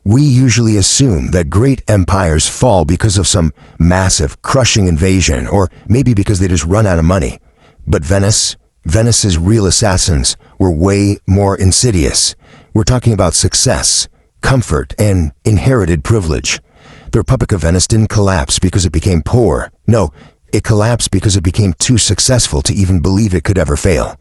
We usually assume that great empires fall because of some massive, crushing invasion, or maybe because they just run out of money. But Venice's real assassins were way more insidious. We're talking about success, comfort, and inherited privilege. The Republic of Venice didn't collapse because it became poor. No, it collapsed because it became too successful to even believe it could ever fail.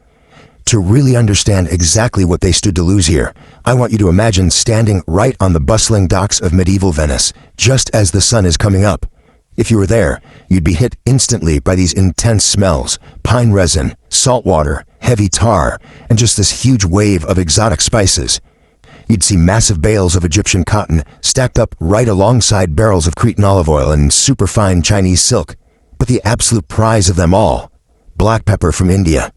To really understand exactly what they stood to lose here, I want you to imagine standing right on the bustling docks of medieval Venice, just as the sun is coming up. If you were there, you'd be hit instantly by these intense smells: pine resin, salt water, heavy tar, and just this huge wave of exotic spices. You'd see massive bales of Egyptian cotton stacked up right alongside barrels of Cretan olive oil and superfine Chinese silk. But the absolute prize of them all: black pepper from India.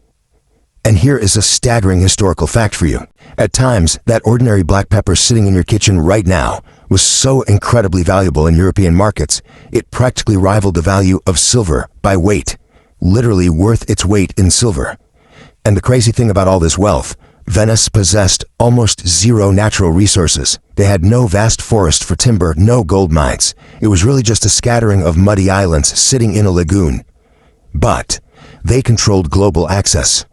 And here is a staggering historical fact for you. At times, that ordinary black pepper sitting in your kitchen right now was so incredibly valuable in European markets, it practically rivaled the value of silver by weight, literally worth its weight in silver. And the crazy thing about all this wealth, Venice possessed almost zero natural resources. They had no vast forest for timber, no gold mines. It was really just a scattering of muddy islands sitting in a lagoon. But they controlled global access.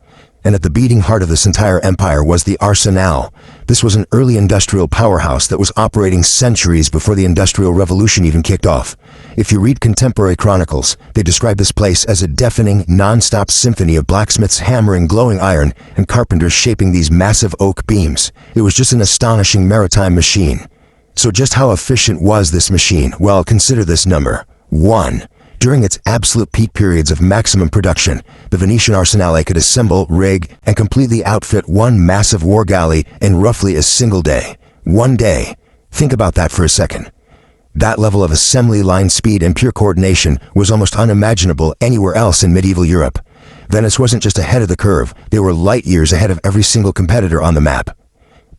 And at the beating heart of this entire empire was the Arsenal. This was an early industrial powerhouse that was operating centuries before the Industrial Revolution even kicked off. If you read contemporary chronicles, they describe this place as a deafening, non-stop symphony of blacksmiths hammering glowing iron and carpenters shaping these massive oak beams. It was just an astonishing maritime machine. So just how efficient was this machine? Well, consider this number: 1. During its absolute peak periods of maximum production, the Venetian arsenale could assemble, rig, and completely outfit one massive war galley in roughly a single day. One day. Think about that for a second. That level of assembly line speed and pure coordination was almost unimaginable anywhere else in medieval Europe. Venice wasn't just ahead of the curve, they were light years ahead of every single competitor on the map.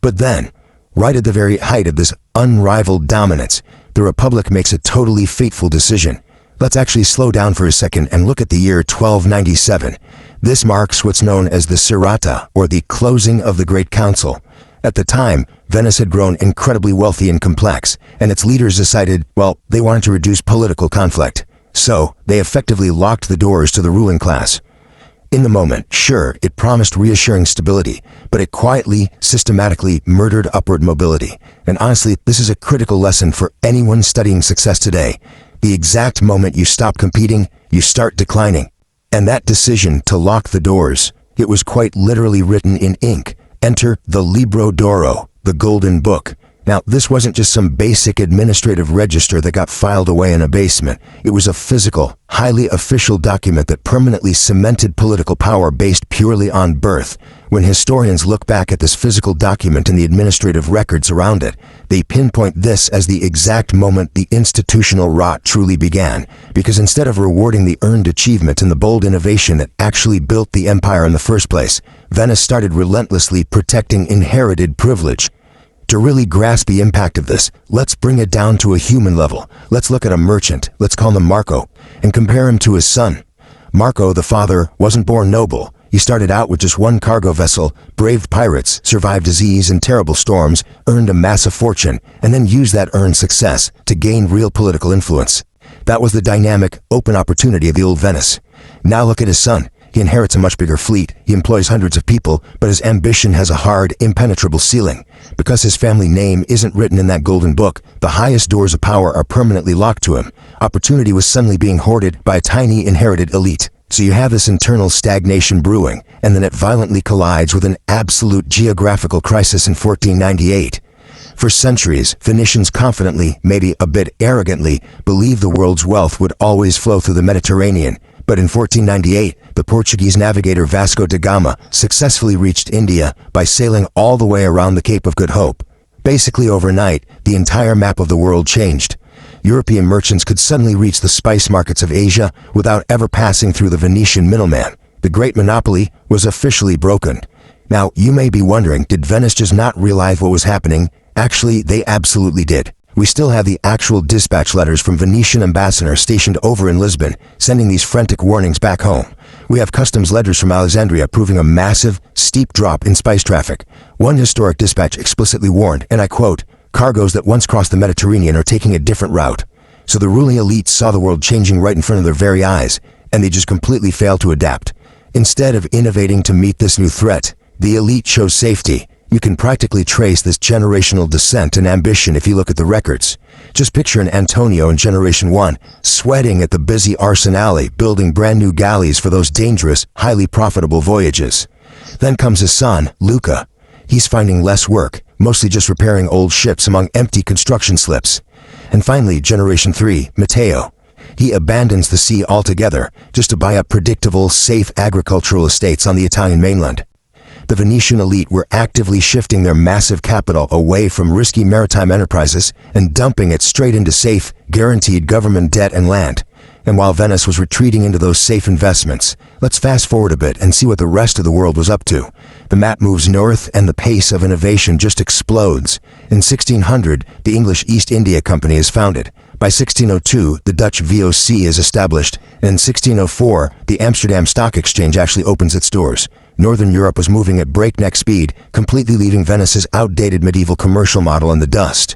But then, right at the very height of this unrivaled dominance, the Republic makes a totally fateful decision. Let's actually slow down for a second and look at the year 1297. This marks what's known as the Serrata, or the closing of the Great Council. At the time, Venice had grown incredibly wealthy and complex, and its leaders decided, well, they wanted to reduce political conflict. So, they effectively locked the doors to the ruling class. In the moment, sure, it promised reassuring stability, but it quietly, systematically murdered upward mobility. And honestly, this is a critical lesson for anyone studying success today. The exact moment you stop competing, you start declining. And that decision to lock the doors, it was quite literally written in ink. Enter the Libro d'Oro, the Golden Book. Now, this wasn't just some basic administrative register that got filed away in a basement. It was a physical, highly official document that permanently cemented political power based purely on birth. When historians look back at this physical document and the administrative records around it, they pinpoint this as the exact moment the institutional rot truly began. Because instead of rewarding the earned achievement and the bold innovation that actually built the empire in the first place, Venice started relentlessly protecting inherited privilege. To really grasp the impact of this, let's bring it down to a human level. Let's look at a merchant, let's call him Marco, and compare him to his son. Marco, the father, wasn't born noble. He started out with just one cargo vessel, braved pirates, survived disease and terrible storms, earned a massive fortune, and then used that earned success to gain real political influence. That was the dynamic, open opportunity of the old Venice. Now look at his son. He inherits a much bigger fleet, he employs hundreds of people, but his ambition has a hard, impenetrable ceiling. Because his family name isn't written in that golden book, the highest doors of power are permanently locked to him. Opportunity was suddenly being hoarded by a tiny inherited elite. So you have this internal stagnation brewing, and then it violently collides with an absolute geographical crisis in 1498. For centuries, Venetians confidently, maybe a bit arrogantly, believed the world's wealth would always flow through the Mediterranean. But in 1498, the Portuguese navigator Vasco da Gama successfully reached India by sailing all the way around the Cape of Good Hope. Basically overnight, the entire map of the world changed. European merchants could suddenly reach the spice markets of Asia without ever passing through the Venetian middleman. The great monopoly was officially broken. Now, you may be wondering, did Venice just not realize what was happening? Actually, they absolutely did. We still have the actual dispatch letters from Venetian ambassadors stationed over in Lisbon, sending these frantic warnings back home. We have customs letters from Alexandria proving a massive, steep drop in spice traffic. One historic dispatch explicitly warned, and I quote, Cargoes that once crossed the Mediterranean are taking a different route. So the ruling elite saw the world changing right in front of their very eyes, and they just completely failed to adapt. Instead of innovating to meet this new threat, the elite chose safety. You can practically trace this generational descent and ambition if you look at the records. Just picture an Antonio in Generation 1, sweating at the busy arsenale, building brand new galleys for those dangerous, highly profitable voyages. Then comes his son, Luca. He's finding less work, mostly just repairing old ships among empty construction slips. And finally, Generation 3, Matteo. He abandons the sea altogether, just to buy up predictable, safe agricultural estates on the Italian mainland. The Venetian elite were actively shifting their massive capital away from risky maritime enterprises and dumping it straight into safe, guaranteed government debt and land. And while Venice was retreating into those safe investments, let's fast forward a bit and see what the rest of the world was up to. The map moves north and the pace of innovation just explodes. In 1600, the English East India Company is founded. By 1602, the Dutch VOC is established, and in 1604, the Amsterdam Stock Exchange actually opens its doors. Northern Europe was moving at breakneck speed, completely leaving Venice's outdated medieval commercial model in the dust.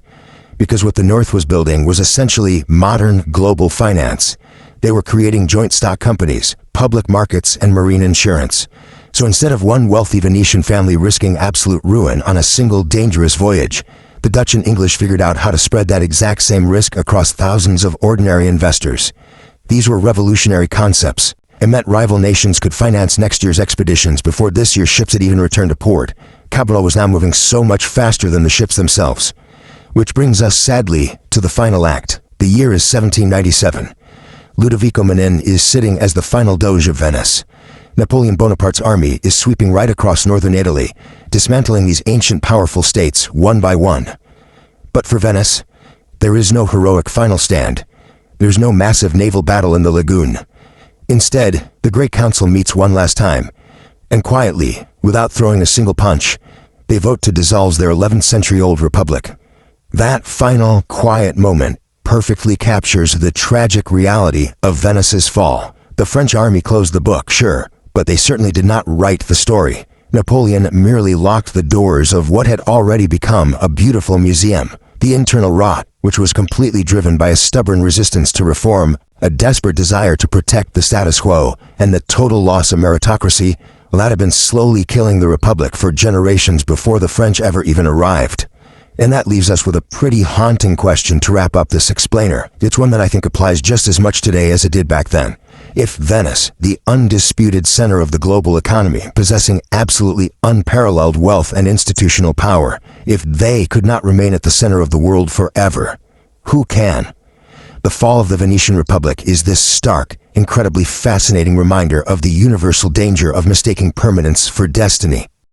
Because what the North was building was essentially modern global finance. They were creating joint stock companies, public markets, and marine insurance. So instead of one wealthy Venetian family risking absolute ruin on a single dangerous voyage, the Dutch and English figured out how to spread that exact same risk across thousands of ordinary investors. These were revolutionary concepts. It meant rival nations could finance next year's expeditions before this year's ships had even returned to port. Capital was now moving so much faster than the ships themselves. Which brings us, sadly, to the final act. The year is 1797. Ludovico Manin is sitting as the final Doge of Venice. Napoleon Bonaparte's army is sweeping right across northern Italy, dismantling these ancient powerful states one by one. But for Venice, there is no heroic final stand. There's no massive naval battle in the lagoon. Instead, the Great Council meets one last time, and quietly, without throwing a single punch, they vote to dissolve their 11th-century-old republic. That final, quiet moment perfectly captures the tragic reality of Venice's fall. The French army closed the book, sure, but they certainly did not write the story. Napoleon merely locked the doors of what had already become a beautiful museum. The internal rot, which was completely driven by a stubborn resistance to reform, a desperate desire to protect the status quo, and the total loss of meritocracy, well, that had been slowly killing the Republic for generations before the French ever even arrived. And that leaves us with a pretty haunting question to wrap up this explainer. It's one that I think applies just as much today as it did back then. If Venice, the undisputed center of the global economy, possessing absolutely unparalleled wealth and institutional power, if they could not remain at the center of the world forever, who can? The fall of the Venetian Republic is this stark, incredibly fascinating reminder of the universal danger of mistaking permanence for destiny.